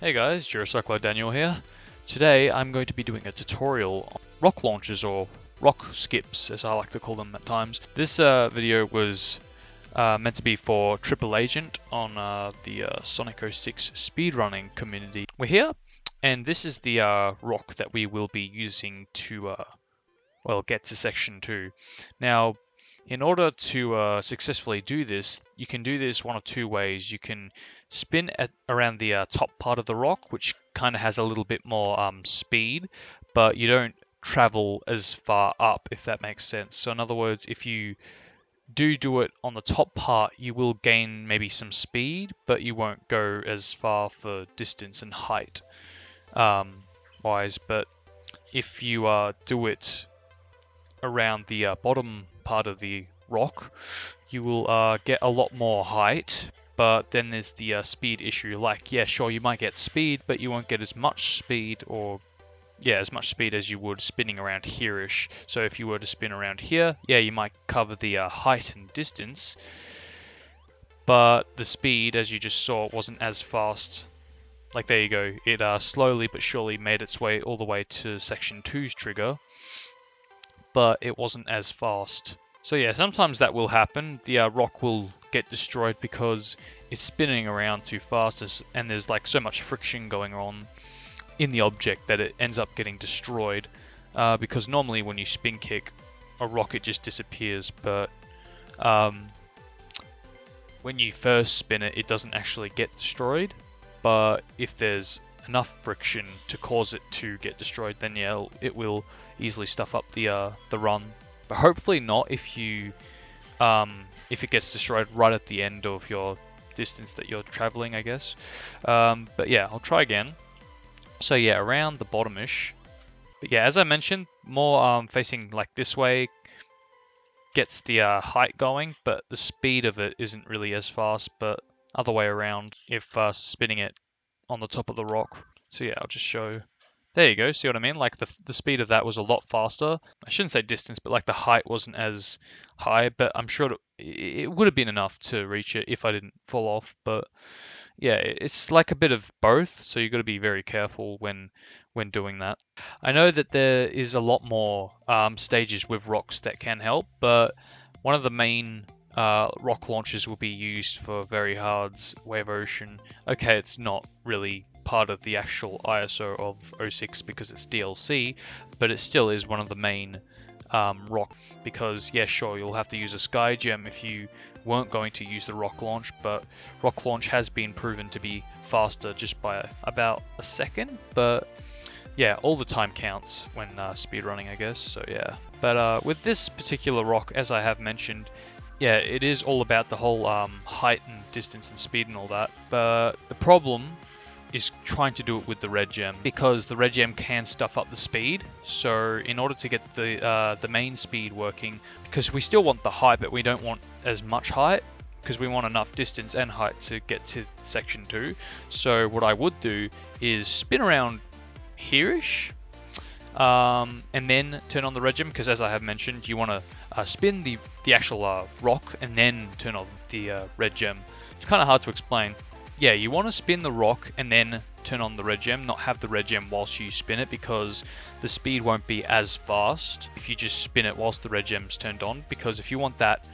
Hey guys, Jurocycler Daniel here. Today I'm going to be doing a tutorial on rock launches, or rock skips as I like to call them at times. This video was meant to be for Triple Agent on the Sonic 06 speedrunning community. We're here, and this is the rock that we will be using to get to section 2. Now, in order to successfully do this, you can do this one of two ways. You can spin around the top part of the rock, which kind of has a little bit more speed, but you don't travel as far up, if that makes sense. So in other words, if you do it on the top part, you will gain maybe some speed, but you won't go as far for distance and height wise. But if you do it around the bottom part of the rock, you will get a lot more height, but then there's the speed issue. Like, yeah, sure, you might get speed, but you won't get as much speed, or as much speed as you would spinning around here-ish. So if you were to spin around here, yeah, you might cover the height and distance, but the speed, as you just saw, wasn't as fast. Like, there you go, it slowly but surely made its way all the way to section 2's trigger, but it wasn't as fast. So yeah, sometimes that will happen. The rock will get destroyed because it's spinning around too fast, and there's like so much friction going on in the object that it ends up getting destroyed. Because normally when you spin kick a rock, it just disappears, but when you first spin it, it doesn't actually get destroyed. But if there's enough friction to cause it to get destroyed, then yeah, it will easily stuff up the run. But hopefully not if it gets destroyed right at the end of your distance that you're traveling, I guess. But yeah, I'll try again. So yeah, around the bottom-ish. But yeah, as I mentioned, more facing like this way gets the height going, but the speed of it isn't really as fast, but other way around if spinning it on the top of the rock. So yeah, I'll just show. There you go, see what I mean? Like the speed of that was a lot faster. I shouldn't say distance, but like the height wasn't as high, but I'm sure it would have been enough to reach it if I didn't fall off. But yeah, it's like a bit of both, so you've got to be very careful when doing that. I know that there is a lot more stages with rocks that can help, but one of the main rock launches will be used for Very Hard's Wave Ocean. Okay, it's not really part of the actual ISO of 06 because it's DLC, but it still is one of the main rock, because yeah, sure, you'll have to use a sky gem if you weren't going to use the rock launch, but rock launch has been proven to be faster just by about a second. But yeah, all the time counts when speedrunning, I guess. So yeah, but with this particular rock, as I have mentioned, yeah, it is all about the whole height and distance and speed and all that. But the problem is trying to do it with the red gem, because the red gem can stuff up the speed. So in order to get the main speed working, because we still want the height, but we don't want as much height, because we want enough distance and height to get to section 2. So what I would do is spin around here-ish, and then turn on the red gem, because as I have mentioned, you want to spin the actual rock and then turn on the red gem. It's kind of hard to explain. Yeah, you want to spin the rock and then turn on the red gem, not have the red gem whilst you spin it, because the speed won't be as fast if you just spin it whilst the red gem's turned on. Because if you want that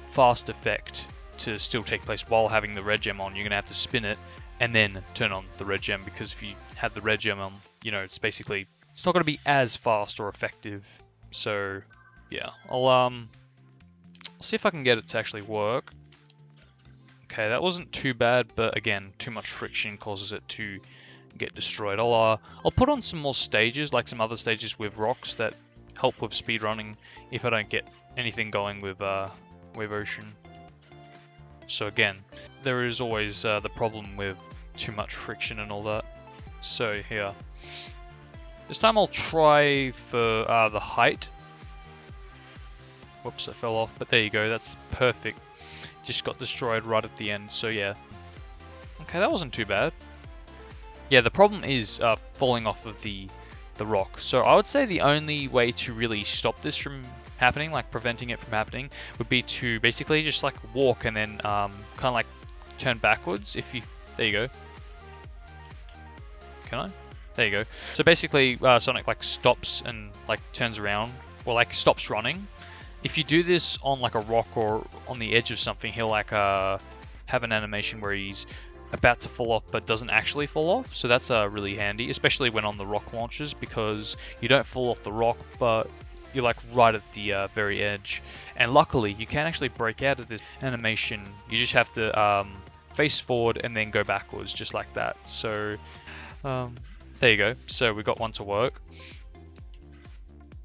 fast effect to still take place while having the red gem on, you're going to have to spin it and then turn on the red gem, because if you have the red gem on, you know, it's not going to be as fast or effective. So yeah, I'll see if I can get it to actually work. Okay, that wasn't too bad, but again, too much friction causes it to get destroyed. I'll put on some more stages, like some other stages with rocks that help with speedrunning if I don't get anything going with Wave Ocean. So again, there is always the problem with too much friction and all that. So here, this time I'll try for the height. Whoops, I fell off, but there you go, that's perfect. Just got destroyed right at the end, so yeah. Okay, that wasn't too bad. Yeah, the problem is falling off of the rock. So I would say the only way to really stop this from happening, like preventing it from happening, would be to basically just like walk and then kind of like turn backwards. There you go. can I? There you go. So basically, Sonic like stops and like turns around, or like stops running. If you do this on like a rock or on the edge of something, he'll like have an animation where he's about to fall off but doesn't actually fall off. So that's really handy, especially when on the rock launches, because you don't fall off the rock, but you're like right at the very edge. And luckily, you can actually break out of this animation. You just have to face forward and then go backwards, just like that. So there you go. So we got one to work.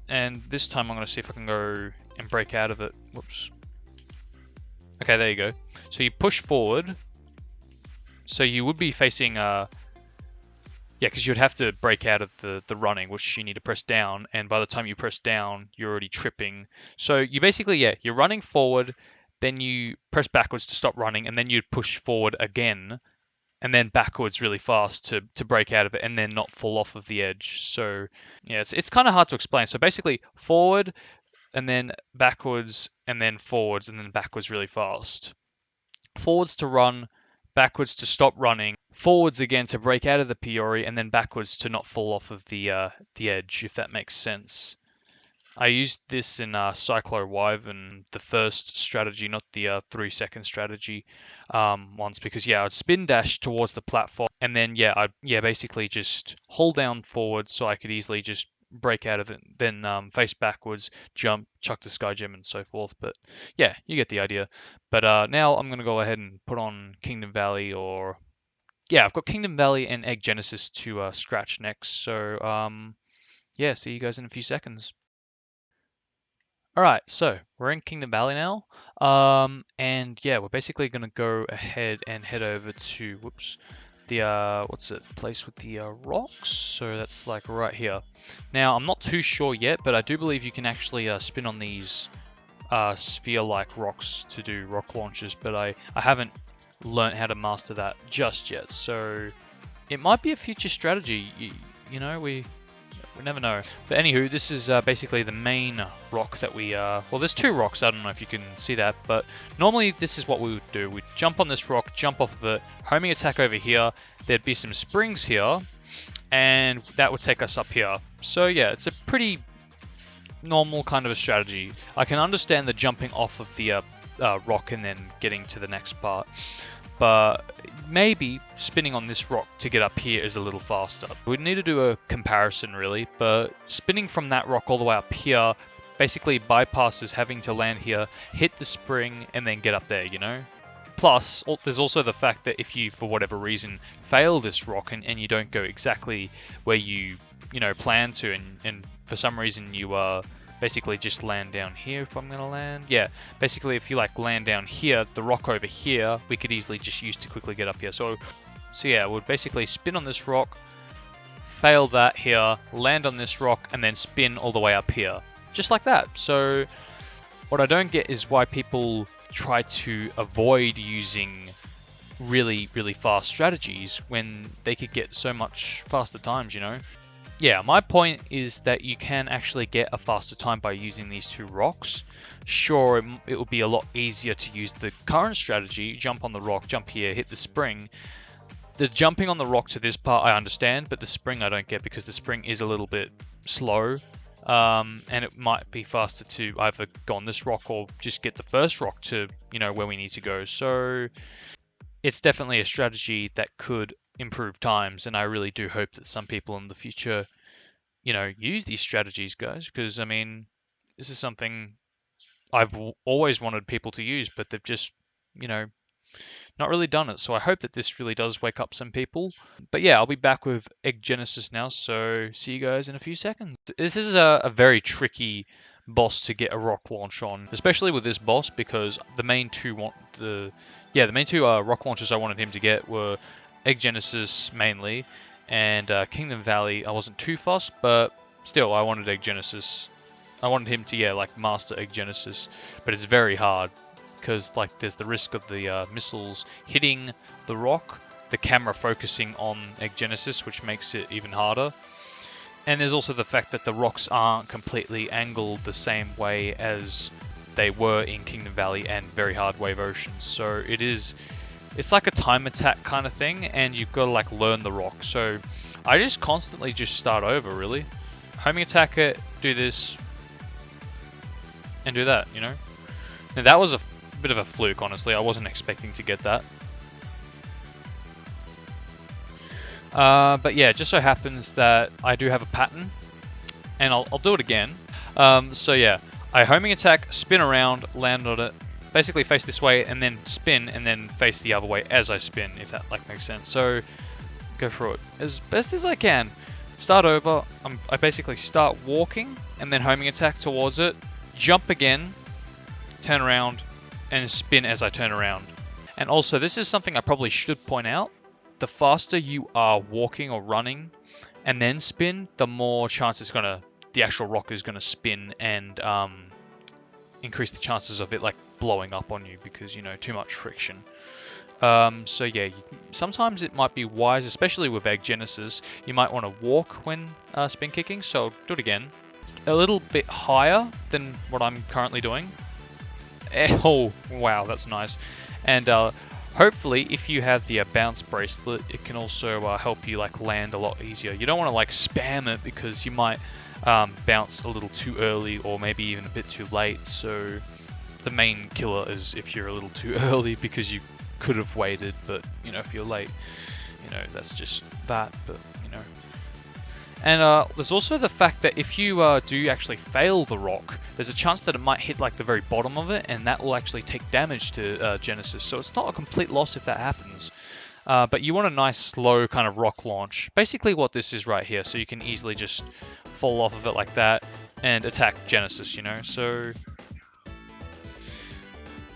And this time I'm going to see if I can go and break out of it. Whoops. Okay, there you go. So you push forward. So you would be facing, yeah, because you'd have to break out of the running, which you need to press down. And by the time you press down, you're already tripping. So you basically, yeah, you're running forward, then you press backwards to stop running, and then you'd push forward again, and then backwards really fast to break out of it, and then not fall off of the edge. So yeah, it's kind of hard to explain. So basically, forward, and then backwards, and then forwards, and then backwards really fast. Forwards to run, backwards to stop running, forwards again to break out of the Peori, and then backwards to not fall off of the edge, if that makes sense. I used this in Cyclo Wyvern, the first strategy, not the 3-second strategy once, because yeah, I'd spin dash towards the platform, and then yeah, I'd basically just hold down forward so I could easily just break out of it, then face backwards, jump, chuck the sky gem, and so forth. But yeah, you get the idea. But now I'm gonna go ahead and put on Kingdom Valley, or yeah, I've got Kingdom Valley and Egg Genesis to scratch next. So yeah, see you guys in a few seconds. Alright, so we're in Kingdom Valley now, and yeah, we're basically going to go ahead and head over to, whoops, the, what's it, place with the rocks, so that's like right here. Now, I'm not too sure yet, but I do believe you can actually spin on these sphere-like rocks to do rock launches, but I haven't learned how to master that just yet, so it might be a future strategy, you know, we never know. But anywho, this is basically the main rock that we, well, there's two rocks, I don't know if you can see that, but normally this is what we would do. We'd jump on this rock, jump off of it, homing attack over here, there'd be some springs here, and that would take us up here. So yeah, it's a pretty normal kind of a strategy. I can understand the jumping off of the rock and then getting to the next part, but maybe spinning on this rock to get up here is a little faster. We'd need to do a comparison really, but spinning from that rock all the way up here basically bypasses having to land here, hit the spring, and then get up there, you know? Plus, there's also the fact that if you, for whatever reason, fail this rock and you don't go exactly where you know, plan to, and for some reason you basically just land down here. If I'm gonna land, yeah, basically if you like land down here, the rock over here we could easily just use to quickly get up here. So yeah, we'll basically spin on this rock, fail that here, land on this rock, and then spin all the way up here, just like that. So what I don't get is why people try to avoid using really fast strategies when they could get so much faster times, you know? Yeah, my point is that you can actually get a faster time by using these two rocks. Sure, it will be a lot easier to use the current strategy, jump on the rock, jump here, hit the spring. The jumping on the rock to this part I understand, but the spring I don't get, because the spring is a little bit slow. And it might be faster to either go on this rock or just get the first rock to, you know, where we need to go. So it's definitely a strategy that could improve times, and I really do hope that some people in the future, you know, use these strategies, guys, because I mean, this is something I've always wanted people to use, but they've just, you know, not really done it. So I hope that this really does wake up some people. But yeah, I'll be back with Egg Genesis now, so see you guys in a few seconds. This is a very tricky boss to get a rock launch on, especially with this boss, because the main two rock launches I wanted him to get were Egg Genesis mainly, and Kingdom Valley I wasn't too fussed, but still I wanted Egg Genesis. I wanted him to, yeah, like master Egg Genesis, but it's very hard because like there's the risk of the missiles hitting the rock, the camera focusing on Egg Genesis, which makes it even harder. And there's also the fact that the rocks aren't completely angled the same way as they were in Kingdom Valley and Very Hard Wave Oceans, so it is it's like a time attack kind of thing, and you've got to like learn the rock. So I just constantly just start over, really. Homing attack it, do this, and do that, you know? Now that was a bit of a fluke, honestly. I wasn't expecting to get that. But yeah, it just so happens that I do have a pattern, and I'll do it again. So yeah, I homing attack, spin around, land on it, basically face this way, and then spin, and then face the other way as I spin, if that like makes sense. So go through it as best as I can. Start over. I basically start walking, and then homing attack towards it, jump again, turn around, and spin as I turn around. And also, this is something I probably should point out. The faster you are walking or running and then spin, the more chance the actual rock is gonna spin and increase the chances of it like blowing up on you because, you know, too much friction. So yeah, sometimes it might be wise, especially with Egg Genesis, you might want to walk when spin kicking. So do it again, a little bit higher than what I'm currently doing. Oh wow, that's nice. And hopefully, if you have the bounce bracelet, it can also help you like land a lot easier. You don't want to like spam it because you might bounce a little too early or maybe even a bit too late. So the main killer is if you're a little too early because you could have waited, but you know, if you're late, you know, that's just that. But you know, and there's also the fact that if you do actually fail the rock, there's a chance that it might hit like the very bottom of it, and that will actually take damage to Genesis. So it's not a complete loss if that happens. But you want a nice slow kind of rock launch. Basically what this is right here, so you can easily just fall off of it like that and attack Genesis, you know. So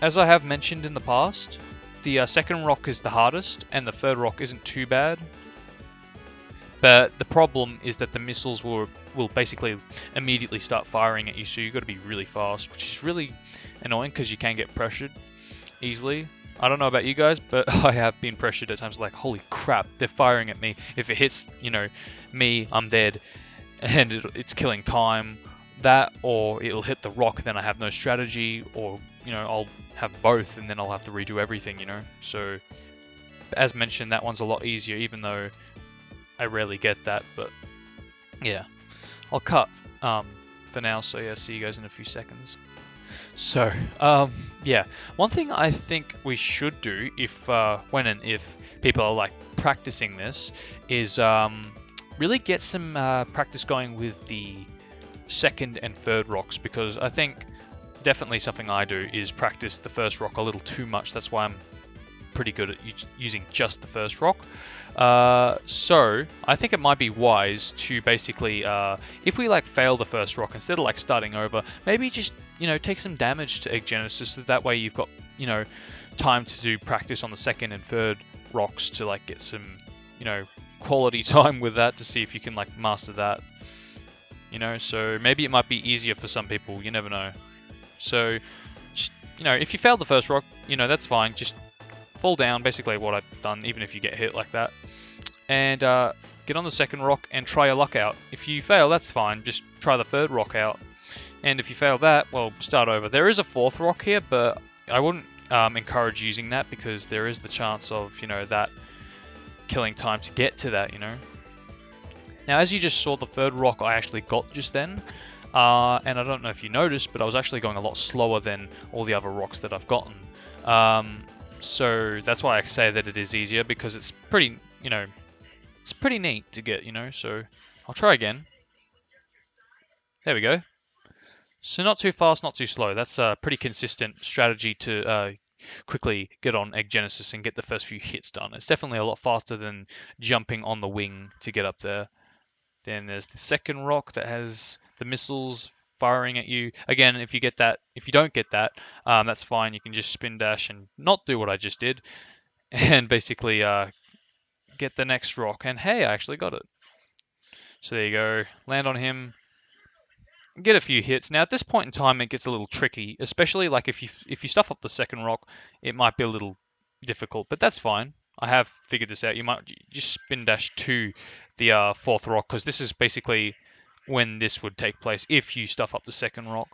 as I have mentioned in the past, the second rock is the hardest, and the third rock isn't too bad. But the problem is that the missiles will basically immediately start firing at you, so you've got to be really fast, which is really annoying because you can get pressured easily. I don't know about you guys, but I have been pressured at times like, holy crap, they're firing at me. If it hits, you know, me, I'm dead, and it's killing time. That, or it'll hit the rock, then I have no strategy, or, you know, I'll have both, and then I'll have to redo everything, you know. So, as mentioned, that one's a lot easier, even though I rarely get that, but yeah. I'll cut for now, so yeah, see you guys in a few seconds. So, yeah, one thing I think we should do when and if people are like practicing this is really get some practice going with the second and third rocks, because I think definitely something I do is practice the first rock a little too much. That's why I'm pretty good at using just the first rock. So I think it might be wise to basically, if we like fail the first rock, instead of like starting over, maybe just, you know, take some damage to Egg Genesis, so that way you've got, you know, time to do practice on the second and third rocks to like get some, you know, quality time with that to see if you can like master that, you know. So maybe it might be easier for some people, you never know. So just, you know, if you fail the first rock, you know, that's fine, just fall down, basically what I've done, even if you get hit like that, and get on the second rock and try your luck out. If you fail, that's fine, just try the third rock out, and if you fail that, well, start over. There is a fourth rock here, but I wouldn't encourage using that, because there is the chance of, you know, that killing time to get to that, you know. Now, as you just saw, the third rock I actually got just then, and I don't know if you noticed, but I was actually going a lot slower than all the other rocks that I've gotten. So that's why I say that it is easier, because it's pretty, you know, it's pretty neat to get, you know. So I'll try again. There we go. So not too fast, not too slow. That's a pretty consistent strategy to quickly get on Egg Genesis and get the first few hits done. It's definitely a lot faster than jumping on the wing to get up there. Then there's the second rock that has the missiles firing at you. Again, if you don't get that, that's fine. You can just spin dash and not do what I just did, and basically get the next rock. And hey, I actually got it. So there you go. Land on him. Get a few hits. Now at this point in time, it gets a little tricky, especially like if you stuff up the second rock, it might be a little difficult, but that's fine. I have figured this out. You might just spin dash to the fourth rock, because this is basically when this would take place if you stuff up the second rock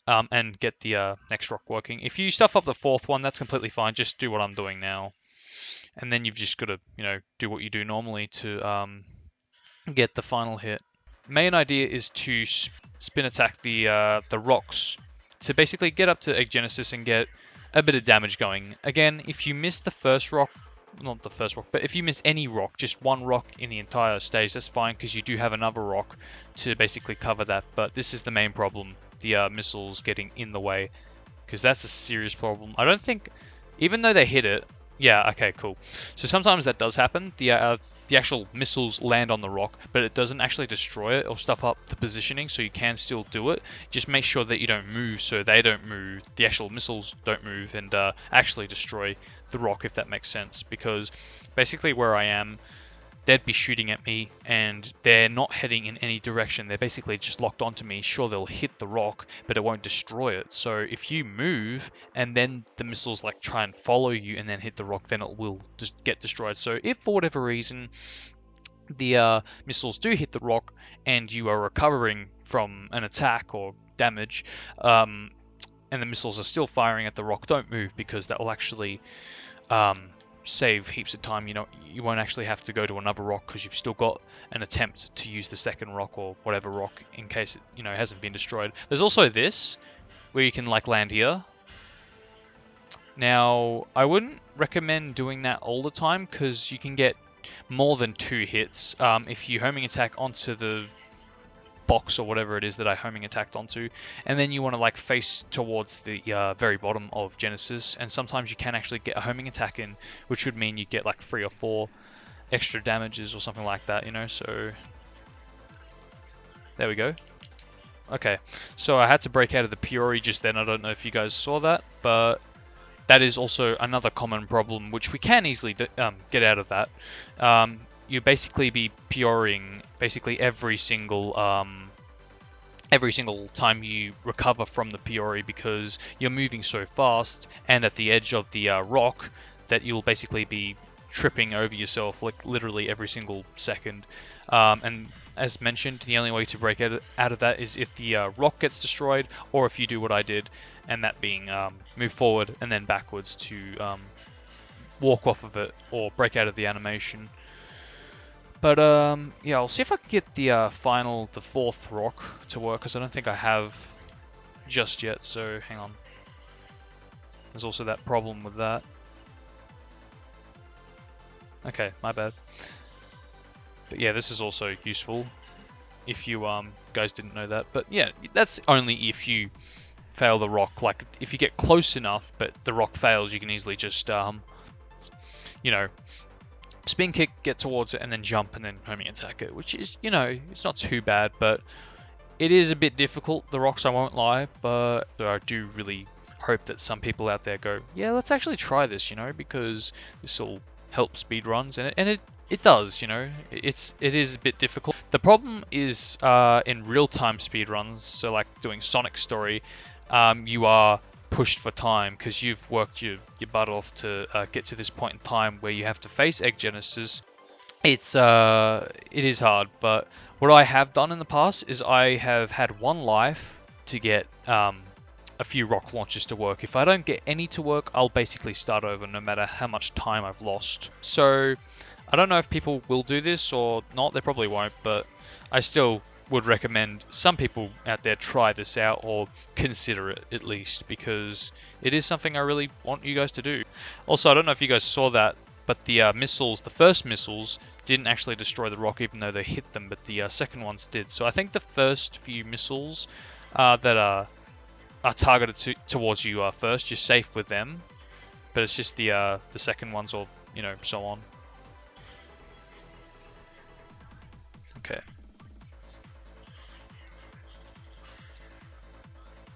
and get the next rock working. If you stuff up the fourth one, that's completely fine. Just do what I'm doing now. and then you've just got to, do what you do normally to get the final hit. Main idea is to spin attack the rocks to basically get up to Egg Genesis and get a bit of damage going. Again, if you miss the first rock, not the first rock, but if you miss any rock, just one rock in the entire stage, that's fine because you do have another rock to basically cover that. But this is the main problem, the missiles getting in the way, because that's a serious problem. I don't think, even though they hit it, yeah, okay, cool. So sometimes that does happen. The actual missiles land on the rock, but it doesn't actually destroy it or stuff up the positioning, so you can still do it. Just make sure that you don't move, so they don't move, the actual missiles don't move, and actually destroy the rock, if that makes sense. Because basically where I am, they'd be shooting at me, and they're not heading in any direction. They're basically just locked onto me. Sure, they'll hit the rock, but it won't destroy it. So if you move, and then the missiles like try and follow you and then hit the rock, then it will just get destroyed. So if for whatever reason the missiles do hit the rock, and you are recovering from an attack or damage, and the missiles are still firing at the rock, don't move, because that will actually save heaps of time. You won't actually have to go to another rock because you've still got an attempt to use the second rock or whatever rock in case it hasn't been destroyed. There's also this where you can like land here. Now I wouldn't recommend doing that all the time because you can get more than 2 hits if you homing attack onto the box or whatever it is that I homing attacked onto, and then you want to like face towards the very bottom of Genesis, and sometimes you can actually get a homing attack in, which would mean you get like 3 or 4 extra damages or something like that, so there we go. Okay, so I had to break out of the Priori just then. I don't know if you guys saw that, but that is also another common problem which we can easily get out of that. You basically be Prioring basically every single time you recover from the Priori, because you're moving so fast and at the edge of the rock that you'll basically be tripping over yourself like literally every single second. And as mentioned, the only way to break out of that is if the rock gets destroyed, or if you do what I did, and that being move forward and then backwards to walk off of it or break out of the animation. But yeah, I'll see if I can get the the 4th rock to work, because I don't think I have just yet, so hang on. There's also that problem with that. Okay, my bad. But yeah, this is also useful if you guys didn't know that. But yeah, that's only if you fail the rock. Like if you get close enough but the rock fails, you can easily just spin kick, get towards it, and then jump and then homing attack it, which is, it's not too bad, but it is a bit difficult, the rocks, I won't lie. But I do really hope that some people out there go, yeah, let's actually try this, because this will help speedruns, and it does, it is a bit difficult. The problem is in real-time speedruns, so like doing Sonic Story, you are pushed for time because you've worked your butt off to get to this point in time where you have to face Egg Genesis. It is hard, but what I have done in the past is I have had 1 life to get a few rock launches to work. If I don't get any to work, I'll basically start over no matter how much time I've lost. So I don't know if people will do this or not. They probably won't, but I still would recommend some people out there try this out, or consider it at least, because it is something I really want you guys to do. Also, I don't know if you guys saw that, but the first missiles didn't actually destroy the rock even though they hit them, but the second ones did. So I think the first few missiles that are targeted towards you first, you're safe with them, but it's just the second ones, or so on. Okay.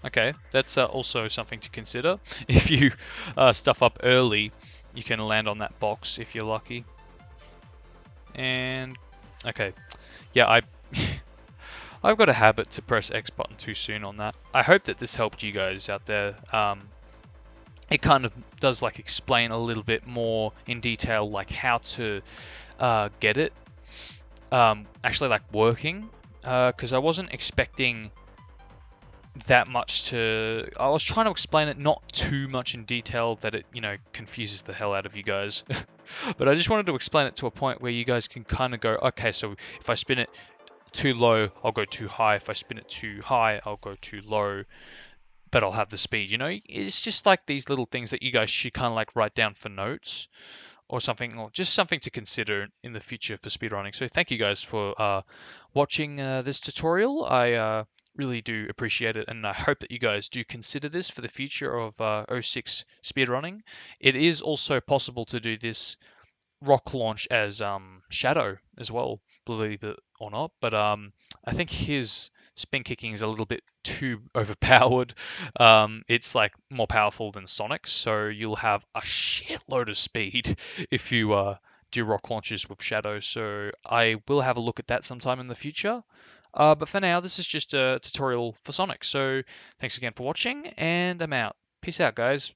Okay, that's also something to consider. If you stuff up early, you can land on that box if you're lucky. And okay, yeah, I've got a habit to press X button too soon on that. I hope that this helped you guys out there. It kind of does like explain a little bit more in detail like how to get it actually like working, because I wasn't expecting that much to. I was trying to explain it not too much in detail that it, confuses the hell out of you guys. But I just wanted to explain it to a point where you guys can kind of go, okay, so if I spin it too low, I'll go too high. If I spin it too high, I'll go too low, but I'll have the speed. It's just like these little things that you guys should kind of like write down for notes or something, or just something to consider in the future for speedrunning. So thank you guys for watching this tutorial. I really do appreciate it, and I hope that you guys do consider this for the future of '06 speedrunning. It is also possible to do this rock launch as Shadow as well, believe it or not. But I think his spin kicking is a little bit too overpowered. It's like more powerful than Sonic's, so you'll have a shitload of speed if you do rock launches with Shadow. So I will have a look at that sometime in the future. But for now, this is just a tutorial for Sonic. So thanks again for watching, and I'm out. Peace out, guys.